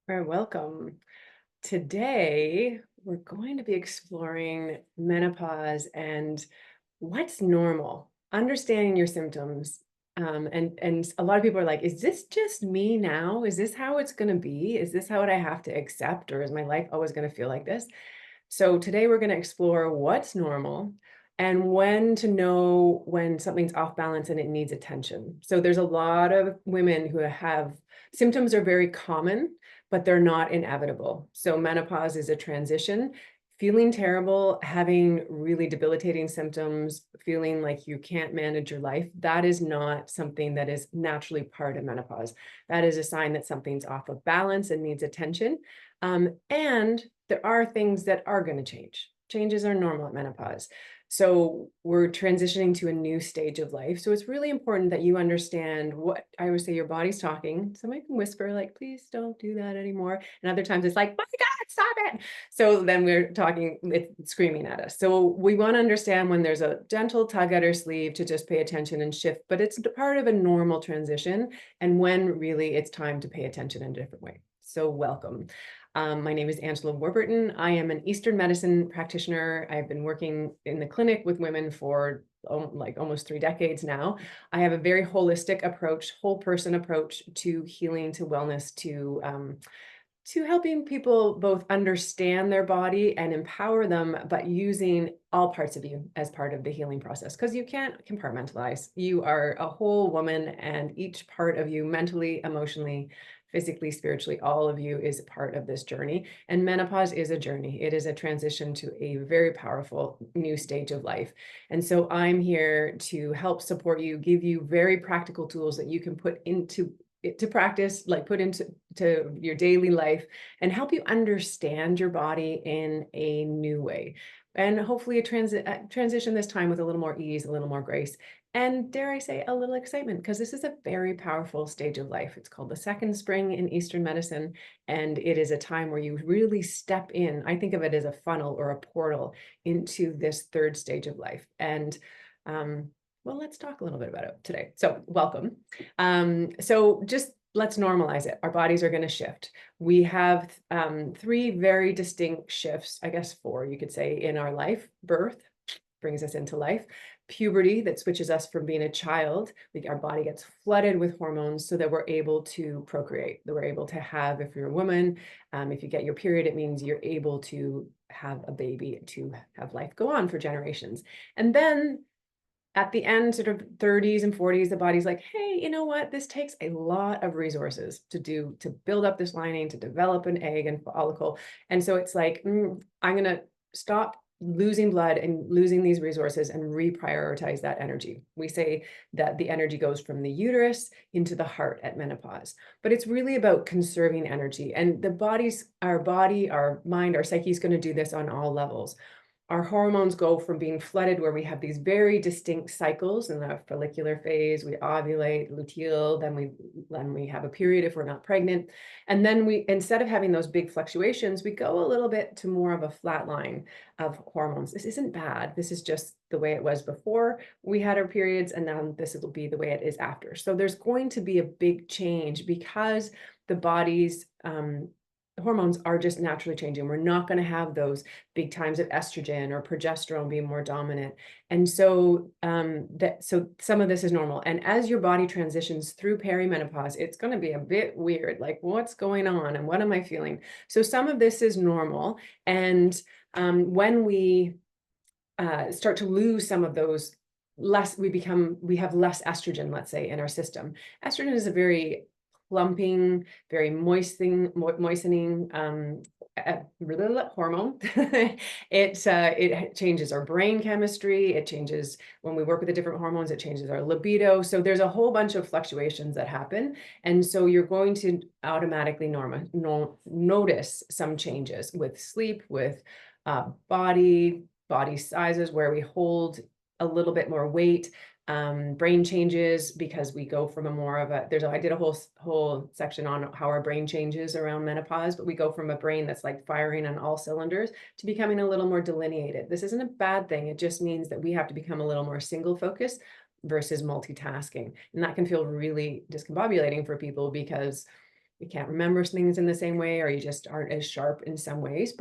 Very welcome. Today, we're going to be exploring menopause and what's normal, understanding your symptoms. And a lot of people are like, is this just me now? Is this how it's going to be? Is this how I have to accept? Or is my life always going to feel like this? So today we're going to explore what's normal and when to know when something's off balance and it needs attention. So there's a lot of women who have symptoms are very common, but they're not inevitable. So menopause is a transition. Feeling terrible, having really debilitating symptoms, feeling like you can't manage your life, that is not something that is naturally part of menopause. That is a sign that something's off of balance and needs attention. And there are things that are going to change. Changes are normal at menopause. So we're transitioning to a new stage of life. So it's really important that you understand what I always say your body's talking. Somebody can whisper, like, please don't do that anymore. And other times it's like, my God, stop it. So then we're talking, it's screaming at us. So we want to understand when there's a gentle tug at our sleeve to just pay attention and shift, but it's part of a normal transition. And when really it's time to pay attention in a different way. So welcome. My name is Angela Warburton. I am an Eastern medicine practitioner. I've been working in the clinic with women for like almost 3 decades now. I have a very holistic approach, whole person approach to healing, to wellness, to helping people both understand their body and empower them, but using all parts of you as part of the healing process, because you can't compartmentalize. You are a whole woman, and each part of you, mentally, emotionally, physically, spiritually, all of you is a part of this journey. And menopause is a journey. It is a transition to a very powerful new stage of life. And so I'm here to help support you, give you very practical tools that you can put into to practice, like put into your daily life, and help you understand your body in a new way. And hopefully transition this time with a little more ease, a little more grace, and dare I say, a little excitement, because this is a very powerful stage of life. It's called the second spring in Eastern medicine, and it is a time where you really step in. I think of it as a funnel or a portal into this third stage of life. And well, let's talk a little bit about it today. So welcome. So just let's normalize it. Our bodies are going to shift. We have three very distinct shifts, I guess four, you could say, in our life. Birth brings us into life. Puberty, that switches us from being a child. Our body gets flooded with hormones so that we're able to procreate, that we're able to have, if you're a woman, if you get your period, it means you're able to have a baby, to have life go on for generations. And then at the end, sort of 30s and 40s, the body's like, hey, you know what? This takes a lot of resources to build up this lining, to develop an egg and follicle. And so it's like, I'm going to stop losing blood and losing these resources and reprioritize that energy. We say that the energy goes from the uterus into the heart at menopause, but it's really about conserving energy. And our body, our mind, our psyche is going to do this on all levels. Our hormones go from being flooded, where we have these very distinct cycles in the follicular phase, we ovulate, luteal, then we have a period if we're not pregnant. And then we, instead of having those big fluctuations, we go a little bit to more of a flat line of hormones. This isn't bad. This is just the way it was before we had our periods, and now this will be the way it is after. So there's going to be a big change because the body's hormones are just naturally changing. We're not going to have those big times of estrogen or progesterone being more dominant. And so so some of this is normal. And as your body transitions through perimenopause, it's going to be a bit weird, like what's going on and what am I feeling? So some of this is normal. And when we start to lose some of those, we have less estrogen, let's say, in our system. Estrogen is a very plumping, very moistening hormone. It changes our brain chemistry. It changes when we work with the different hormones. It changes our libido. So there's a whole bunch of fluctuations that happen, and so you're going to automatically notice some changes with sleep, with body sizes, where we hold a little bit more weight. Brain changes, because we go from a more of a, I did a whole section on how our brain changes around menopause, but we go from a brain that's like firing on all cylinders to becoming a little more delineated. This isn't a bad thing. It just means that we have to become a little more single focused versus multitasking. And that can feel really discombobulating for people, because you can't remember things in the same way, or you just aren't as sharp in some ways,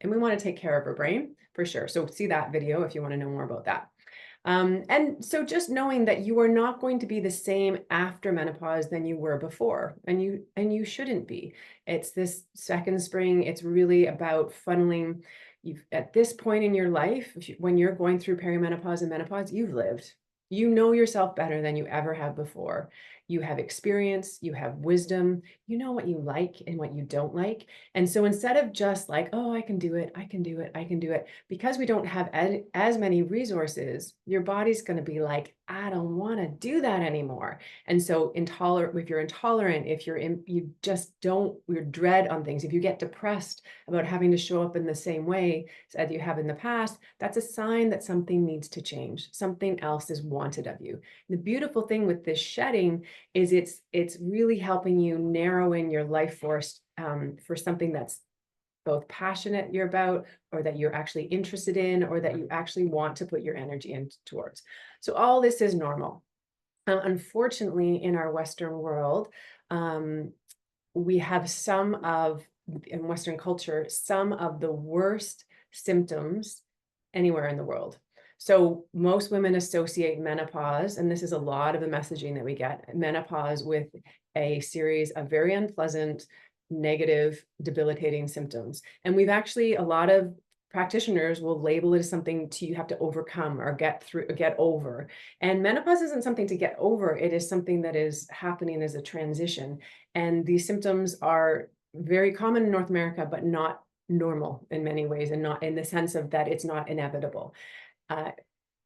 and we want to take care of our brain for sure. So see that video if you want to know more about that. And so just knowing that you are not going to be the same after menopause than you were before, and you shouldn't be. It's this second spring. It's really about funneling. You've at this point in your life, when you're going through perimenopause and menopause, you've lived. You know yourself better than you ever have before. You have experience, you have wisdom, you know what you like and what you don't like. And so instead of just like, oh, I can do it, I can do it, I can do it, because we don't have as many resources, your body's going to be like, I don't want to do that anymore. And so if you're intolerant, if you just don't, you're dread on things, if you get depressed about having to show up in the same way as you have in the past, that's a sign that something needs to change. Something else is wanted of you. The beautiful thing with this shedding is it's really helping you narrow in your life force for something that's both passionate you're about, or that you're actually interested in, or that you actually want to put your energy in towards. So all this is normal. Unfortunately, in our Western world, we have in Western culture, some of the worst symptoms anywhere in the world. So most women associate menopause, and this is a lot of the messaging that we get, menopause with a series of very unpleasant, negative, debilitating symptoms. And we've actually, a lot of practitioners will label it as something you have to overcome or get through, or get over. And menopause isn't something to get over. It is something that is happening as a transition. And these symptoms are very common in North America, but not normal in many ways, and not in the sense of that it's not inevitable. Uh,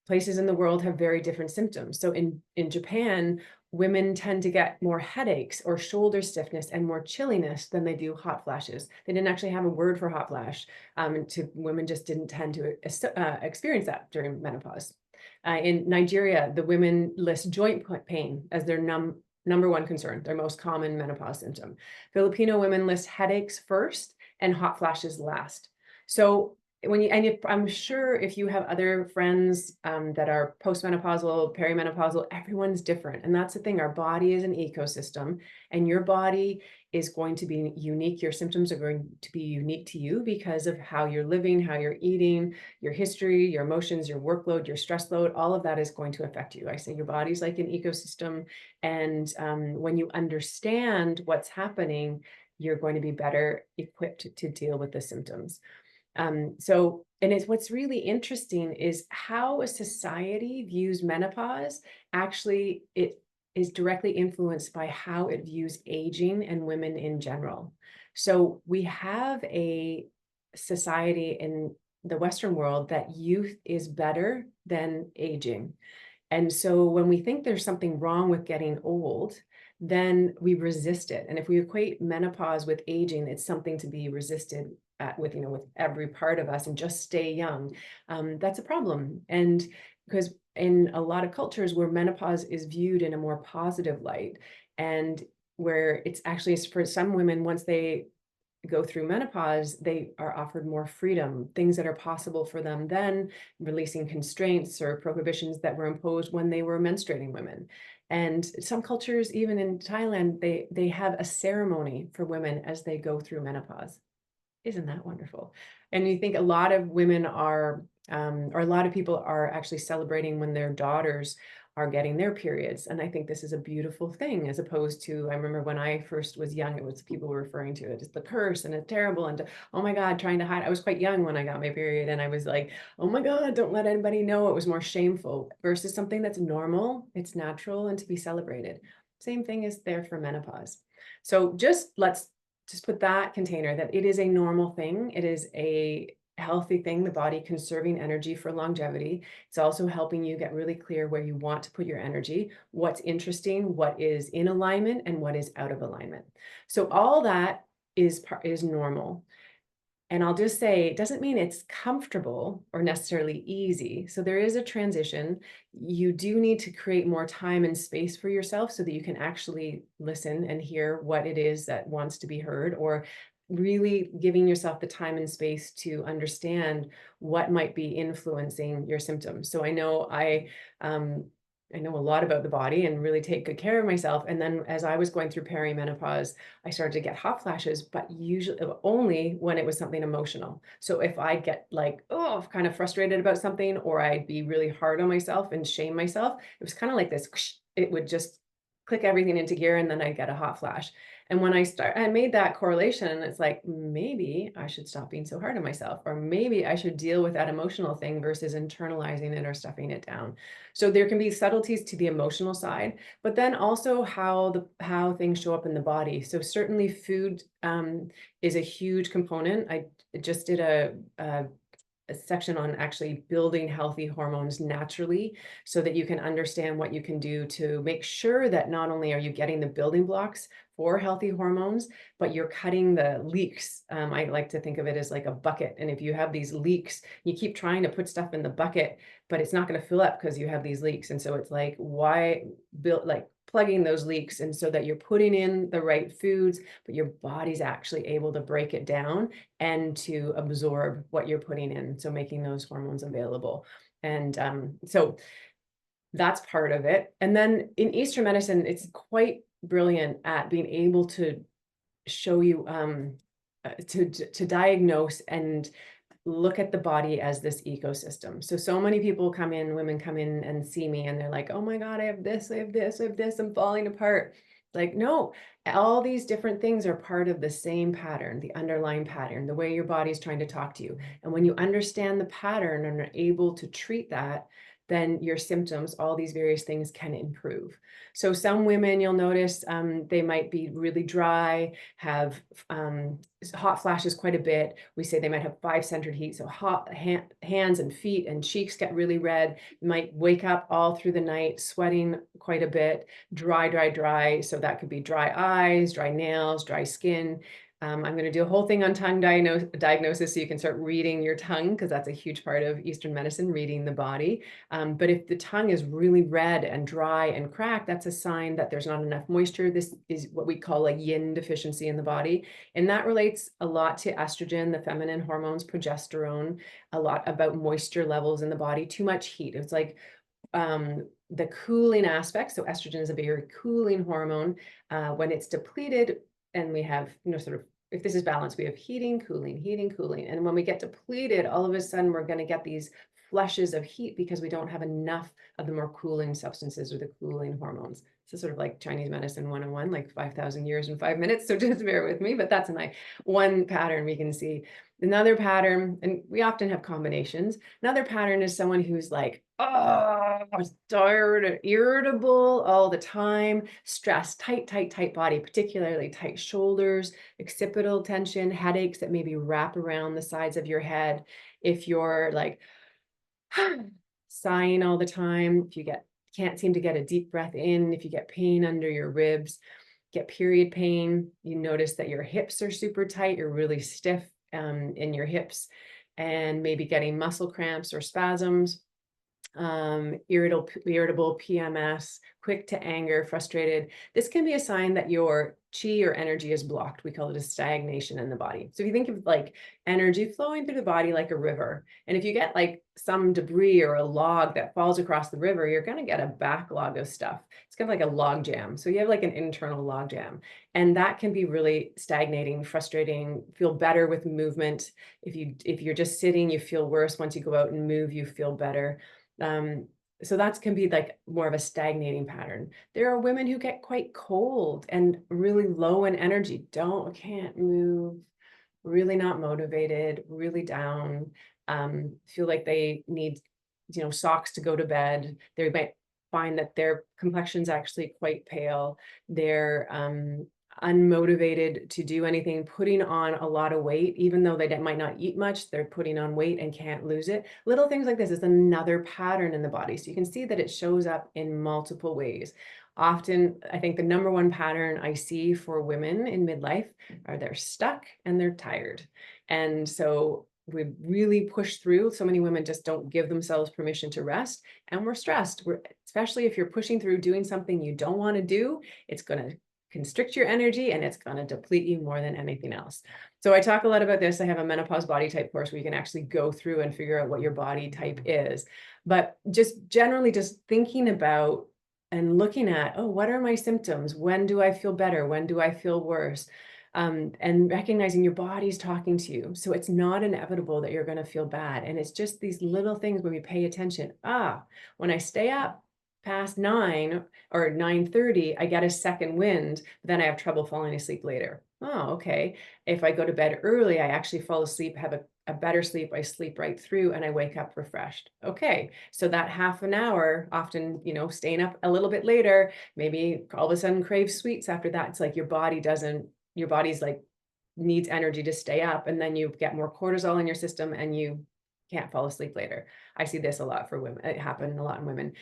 Places in the world have very different symptoms. So in Japan, women tend to get more headaches or shoulder stiffness and more chilliness than they do hot flashes. They didn't actually have a word for hot flash. Women just didn't tend to experience that during menopause. In Nigeria, the women list joint pain as their number one concern, their most common menopause symptom. Filipino women list headaches first and hot flashes last. So I'm sure if you have other friends that are postmenopausal, perimenopausal, everyone's different. And that's the thing, our body is an ecosystem, and your body is going to be unique. Your symptoms are going to be unique to you because of how you're living, how you're eating, your history, your emotions, your workload, your stress load, all of that is going to affect you. I say your body's like an ecosystem. And when you understand what's happening, you're going to be better equipped to deal with the symptoms. And what's really interesting is how a society views menopause. Actually, it is directly influenced by how it views aging and women in general. So we have a society in the Western world that youth is better than aging. And so when we think there's something wrong with getting old, then we resist it. And if we equate menopause with aging, it's something to be resisted with every part of us and just stay young. That's a problem. And because in a lot of cultures where menopause is viewed in a more positive light, and where it's actually for some women, once they go through menopause, they are offered more freedom, things that are possible for them then, releasing constraints or prohibitions that were imposed when they were menstruating women. And some cultures, even in Thailand, they have a ceremony for women as they go through menopause. Isn't that wonderful? And you think a lot of women or a lot of people are actually celebrating when their daughters are getting their periods. And I think this is a beautiful thing, as opposed to, I remember when I first was young, it was people were referring to it as the curse and it's terrible. And oh my God, trying to hide. I was quite young when I got my period, and I was like, oh my God, don't let anybody know. It was more shameful versus something that's normal, it's natural, and to be celebrated. Same thing is there for menopause. So let's just put that container that it is a normal thing. It is a healthy thing, the body conserving energy for longevity. It's also helping you get really clear where you want to put your energy, what's interesting, what is in alignment, and what is out of alignment. So all that is normal. And I'll just say, it doesn't mean it's comfortable or necessarily easy. So there is a transition. You do need to create more time and space for yourself so that you can actually listen and hear what it is that wants to be heard, or really giving yourself the time and space to understand what might be influencing your symptoms. So I know I know a lot about the body and really take good care of myself. And then as I was going through perimenopause, I started to get hot flashes, but usually only when it was something emotional. So if I get like, oh, kind of frustrated about something, or I'd be really hard on myself and shame myself, it was kind of like this, it would just click everything into gear and then I'd get a hot flash. And when I made that correlation, and it's like, maybe I should stop being so hard on myself, or maybe I should deal with that emotional thing versus internalizing it or stuffing it down. So there can be subtleties to the emotional side, but then also how things show up in the body. So certainly food is a huge component. I just did a section on actually building healthy hormones naturally so that you can understand what you can do to make sure that not only are you getting the building blocks for healthy hormones, but you're cutting the leaks. I like to think of it as like a bucket. And if you have these leaks, you keep trying to put stuff in the bucket, but it's not going to fill up because you have these leaks. And so it's like, why build like plugging those leaks, and so that you're putting in the right foods, but your body's actually able to break it down and to absorb what you're putting in. So making those hormones available. And so that's part of it. And then in Eastern medicine, it's quite brilliant at being able to show you to diagnose and look at the body as this ecosystem. So many people come in, women come in and see me and they're like, oh my God, I have this, I have this, I have this, I'm falling apart. Like, no, all these different things are part of the same pattern, the underlying pattern, the way your body's trying to talk to you. And when you understand the pattern and are able to treat that, then your symptoms, all these various things can improve. So some women, you'll notice they might be really dry, have hot flashes quite a bit. We say they might have 5-centered heat. So hot hands and feet and cheeks get really red, might wake up all through the night, sweating quite a bit, dry, dry, dry. So that could be dry eyes, dry nails, dry skin. I'm going to do a whole thing on tongue diagnosis so you can start reading your tongue, because that's a huge part of Eastern medicine, reading the body. But if the tongue is really red and dry and cracked, that's a sign that there's not enough moisture. This is what we call a yin deficiency in the body. And that relates a lot to estrogen, the feminine hormones, progesterone, a lot about moisture levels in the body, too much heat. It's like the cooling aspect. So estrogen is a very cooling hormone. When it's depleted, and we have, sort of, if this is balanced, we have heating, cooling, heating, cooling. And when we get depleted, all of a sudden we're going to get these flushes of heat because we don't have enough of the more cooling substances or the cooling hormones. So sort of like Chinese medicine 101, like 5,000 years in 5 minutes. So just bear with me, but that's one pattern we can see. Another pattern, and we often have combinations. Another pattern is someone who's like, oh, tired, irritable all the time, stressed, tight, tight, tight body, particularly tight shoulders, occipital tension, headaches that maybe wrap around the sides of your head. If you're like sighing all the time, if you can't seem to get a deep breath in, if you get pain under your ribs, get period pain, you notice that your hips are super tight, you're really stiff in your hips, and maybe getting muscle cramps or spasms, irritable PMS, quick to anger, frustrated. This can be a sign that your chi or energy is blocked. We call it a stagnation in the body. So if you think of like energy flowing through the body like a river, and if you get like some debris or a log that falls across the river, you're going to get a backlog of stuff. It's kind of like a log jam. So you have like an internal log jam, and that can be really stagnating, frustrating. Feel better with movement. If you're just sitting, you feel worse. Once you go out and move, you feel better. So that can be like more of a stagnating pattern. There are women who get quite cold and really low in energy, can't move, really not motivated, really down, feel like they need, socks to go to bed. They might find that their complexion's actually quite pale. They're unmotivated to do anything, putting on a lot of weight, even though they might not eat much, they're putting on weight and can't lose it. Little things like this is another pattern in the body. So you can see that it shows up in multiple ways. Often, I think the number one pattern I see for women in midlife are they're stuck and they're tired. And so we really push through. So many women just don't give themselves permission to rest, and we're stressed. Especially if you're pushing through doing something you don't want to do, it's going to constrict your energy and it's going to deplete you more than anything else. So I talk a lot about this. I have a menopause body type course where you can actually go through and figure out what your body type is. But just generally just thinking about and looking at, oh, what are my symptoms? When do I feel better? When do I feel worse? And recognizing your body's talking to you. So it's not inevitable that you're going to feel bad. And it's just these little things when we pay attention. When I stay up past 9 or 9:30, I get a second wind, but then I have trouble falling asleep later. Oh, okay. If I go to bed early, I actually fall asleep, have a better sleep. I sleep right through and I wake up refreshed. Okay. So that half an hour, often, staying up a little bit later, maybe all of a sudden crave sweets after that. It's like your body's like needs energy to stay up, and then you get more cortisol in your system and you can't fall asleep later. I see this a lot for women. It happens a lot in women.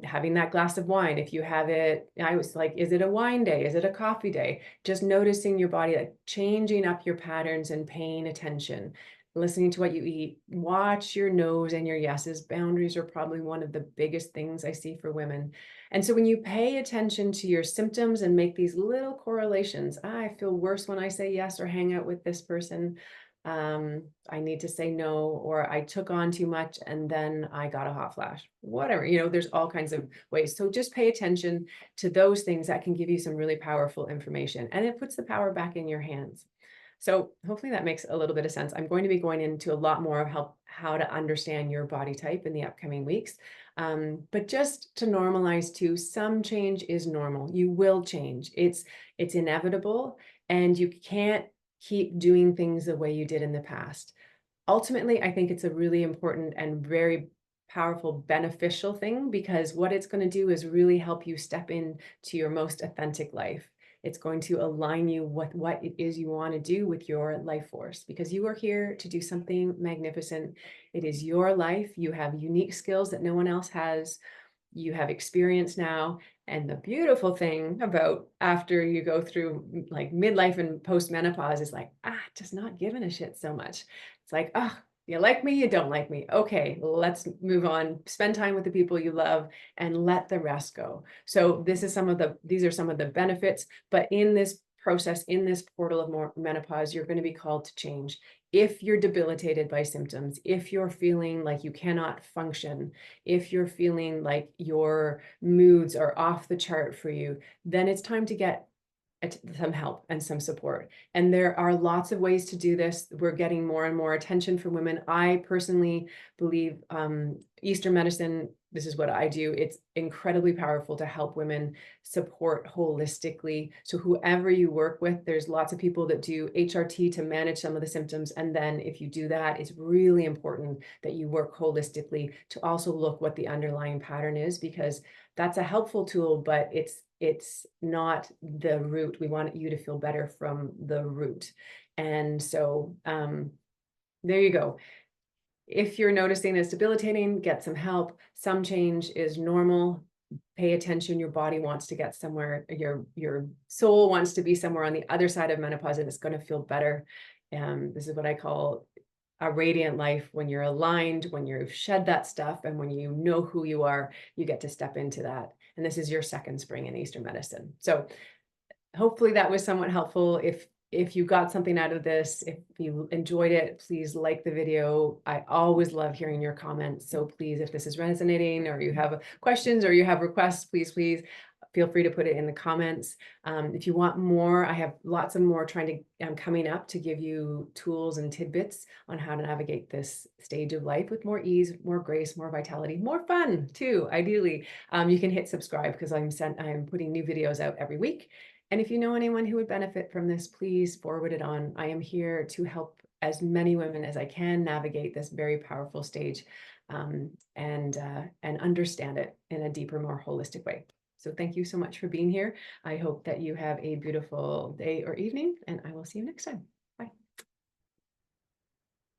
Having that glass of wine, if you have it, I was like, is it a wine day? Is it a coffee day? Just noticing your body, like changing up your patterns and paying attention, listening to what you eat, watch your no's and your yeses. Boundaries are probably one of the biggest things I see for women. And so when you pay attention to your symptoms and make these little correlations, I feel worse when I say yes or hang out with this person. I need to say no, or I took on too much and then I got a hot flash, whatever, there's all kinds of ways. So just pay attention to those things that can give you some really powerful information, and it puts the power back in your hands. So hopefully that makes a little bit of sense. I'm going to be going into a lot more of how to understand your body type in the upcoming weeks. But just to normalize too, some change is normal. You will change. It's inevitable, and you can't keep doing things the way you did in the past. Ultimately, I think it's a really important and very powerful, beneficial thing, because what it's going to do is really help you step into your most authentic life. It's going to align you with what it is you want to do with your life force, because you are here to do something magnificent. It is your life. You have unique skills that no one else has. You have experience now. And the beautiful thing about after you go through like midlife and post menopause is like, just not giving a shit so much. It's like, you like me, you don't like me. Okay, let's move on. Spend time with the people you love and let the rest go. So these are some of the benefits, but in this process, in this portal of more menopause, you're going to be called to change. If you're debilitated by symptoms, if you're feeling like you cannot function, if you're feeling like your moods are off the chart for you, then it's time to get some help and some support. And there are lots of ways to do this. We're getting more and more attention from women. I personally believe Eastern medicine, this is what I do. It's incredibly powerful to help women support holistically. So whoever you work with, there's lots of people that do HRT to manage some of the symptoms. And then if you do that, it's really important that you work holistically to also look what the underlying pattern is, because that's a helpful tool, but it's not the root. We want you to feel better from the root. And so there you go. If you're noticing it's debilitating, get some help. Some change is normal. Pay attention. Your body wants to get somewhere. Your soul wants to be somewhere on the other side of menopause, and it's going to feel better. This is what I call a radiant life. When you're aligned, when you've shed that stuff, and when you know who you are, you get to step into that. And this is your second spring in Eastern medicine. So hopefully that was somewhat helpful. If you got something out of this, if you enjoyed it, please like the video. I always love hearing your comments. So please, if this is resonating or you have questions or you have requests, please feel free to put it in the comments. If you want more, I have lots of more coming up to give you tools and tidbits on how to navigate this stage of life with more ease, more grace, more vitality, more fun too, ideally. You can hit subscribe, because I'm putting new videos out every week. And if you know anyone who would benefit from this, please forward it on. I am here to help as many women as I can navigate this very powerful stage, and understand it in a deeper, more holistic way. So thank you so much for being here. I hope that you have a beautiful day or evening, and I will see you next time.